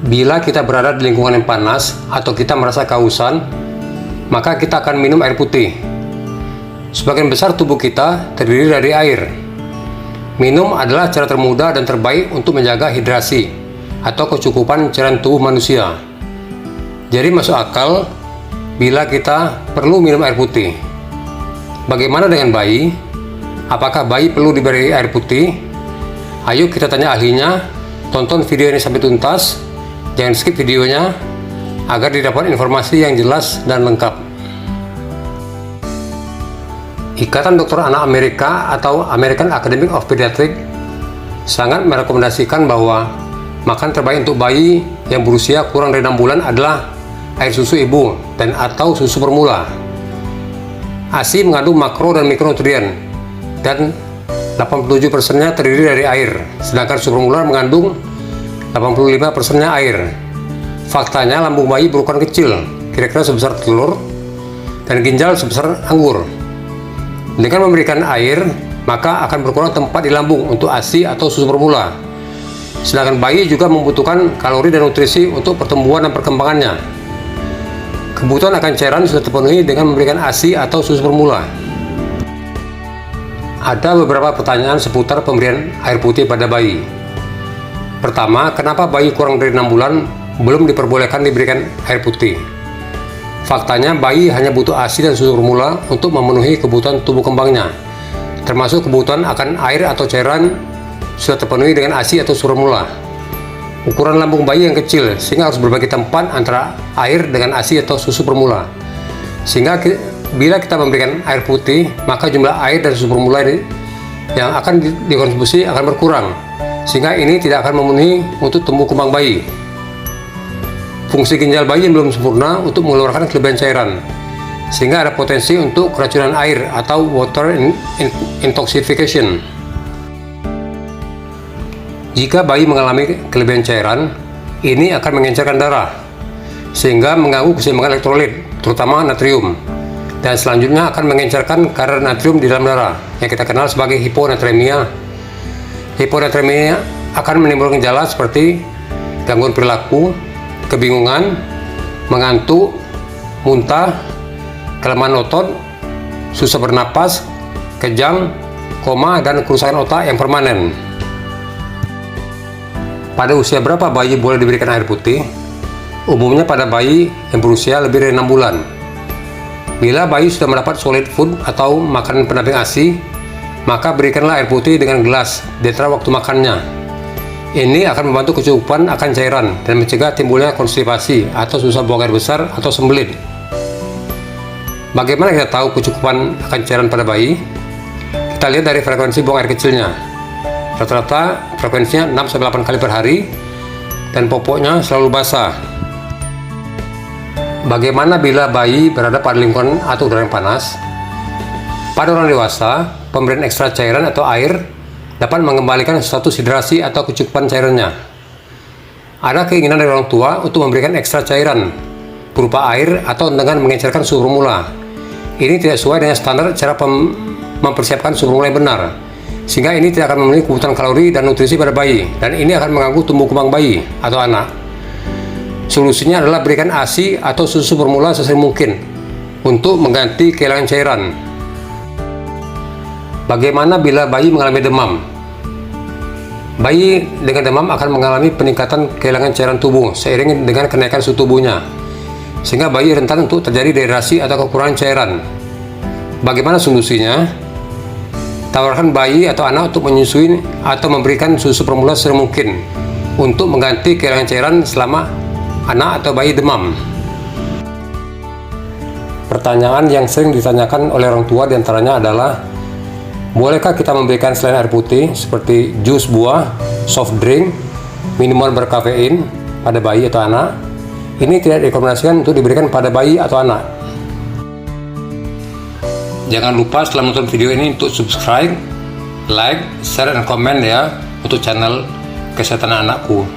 Bila kita berada di lingkungan yang panas atau kita merasa kehausan, maka kita akan minum air putih. Sebagian besar tubuh kita terdiri dari air. Minum adalah cara termudah dan terbaik untuk menjaga hidrasi atau kecukupan cairan tubuh manusia. Jadi masuk akal bila kita perlu minum air putih. Bagaimana dengan bayi? Apakah bayi perlu diberi air putih? Ayo kita tanya ahlinya. Tonton video ini sampai tuntas. Jangan skip videonya agar didapat informasi yang jelas dan lengkap. Ikatan Dokter Anak Amerika atau American Academy of Pediatrics sangat merekomendasikan bahwa makan terbaik untuk bayi yang berusia kurang dari 6 bulan adalah air susu ibu dan atau susu formula. ASI mengandung makro dan mikronutrien dan 87%-nya terdiri dari air, sedangkan susu formula mengandung 85%-nya air. Faktanya lambung bayi berukuran kecil, kira-kira sebesar telur, dan ginjal sebesar anggur. Dengan memberikan air, maka akan berkurang tempat di lambung untuk ASI atau susu formula. Sedangkan bayi juga membutuhkan kalori dan nutrisi untuk pertumbuhan dan perkembangannya. Kebutuhan akan cairan sudah terpenuhi dengan memberikan ASI atau susu formula. Ada beberapa pertanyaan seputar pemberian air putih pada bayi. Pertama, kenapa bayi kurang dari 6 bulan belum diperbolehkan diberikan air putih? Faktanya, bayi hanya butuh ASI dan susu formula untuk memenuhi kebutuhan tubuh kembangnya, termasuk kebutuhan akan air atau cairan sudah terpenuhi dengan ASI atau susu formula. Ukuran lambung bayi yang kecil, sehingga harus berbagi tempat antara air dengan ASI atau susu formula. Sehingga bila kita memberikan air putih, maka jumlah air dan susu formula yang akan dikonsumsi akan berkurang, sehingga ini tidak akan memenuhi untuk tumbuh kembang bayi. Fungsi ginjal bayi yang belum sempurna untuk mengeluarkan kelebihan cairan, sehingga ada potensi untuk keracunan air atau water intoxication. Jika bayi mengalami kelebihan cairan, ini akan mengencerkan darah, sehingga mengganggu keseimbangan elektrolit, terutama natrium, dan selanjutnya akan mengencerkan kadar natrium di dalam darah, yang kita kenal sebagai hiponatremia. Hiponatremia akan menimbulkan gejala seperti gangguan perilaku, kebingungan, mengantuk, muntah, kelemahan otot, susah bernapas, kejang, koma, dan kerusakan otak yang permanen. Pada usia berapa bayi boleh diberikan air putih? Umumnya pada bayi yang berusia lebih dari 6 bulan. Bila bayi sudah mendapat solid food atau makanan pendamping ASI, maka berikanlah air putih dengan gelas di antara waktu makannya. Ini akan membantu kecukupan akan cairan dan mencegah timbulnya konstipasi atau susah buang air besar atau sembelit. Bagaimana kita tahu kecukupan akan cairan pada bayi? Kita lihat dari frekuensi buang air kecilnya. Rata-rata frekuensinya 6-8 kali per hari dan popoknya selalu basah. Bagaimana bila bayi berada pada lingkungan atau udara yang panas? Pada orang dewasa, pemberian ekstra cairan atau air dapat mengembalikan status hidrasi atau kecukupan cairannya. Ada keinginan dari orang tua untuk memberikan ekstra cairan berupa air atau dengan mengencerkan susu formula. Ini tidak sesuai dengan standar cara mempersiapkan susu formula yang benar, sehingga ini tidak akan memenuhi kebutuhan kalori dan nutrisi pada bayi, dan ini akan mengganggu tumbuh kembang bayi atau anak. Solusinya adalah berikan ASI atau susu formula sesering mungkin untuk mengganti kehilangan cairan. Bagaimana bila bayi mengalami demam? Bayi dengan demam akan mengalami peningkatan kehilangan cairan tubuh seiring dengan kenaikan suhu tubuhnya, sehingga bayi rentan untuk terjadi dehidrasi atau kekurangan cairan. Bagaimana solusinya? Tawarkan bayi atau anak untuk menyusui atau memberikan susu formula sesering mungkin untuk mengganti kehilangan cairan selama anak atau bayi demam. Pertanyaan yang sering ditanyakan oleh orang tua diantaranya adalah, bolehkah kita memberikan selain air putih seperti jus buah, soft drink, minuman berkafein pada bayi atau anak? Ini tidak direkomendasikan untuk diberikan pada bayi atau anak. Jangan lupa setelah menonton video ini untuk subscribe, like, share, dan komen ya untuk channel Kesehatan Anakku.